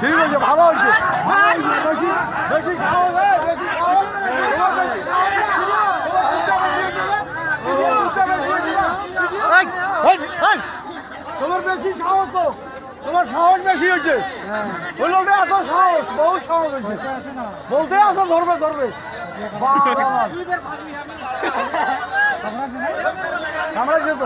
ঠিক আছে, ভালো হয়েছে, বেশি সাহস, তোমার বেশি সাহস তো, তোমার সাহস বেশি হয়েছে। ওই লোকটা এত সাহস, বহুত সাহস হয়েছে, বলতে আসো ধরবে ধরবে। আমরা যেত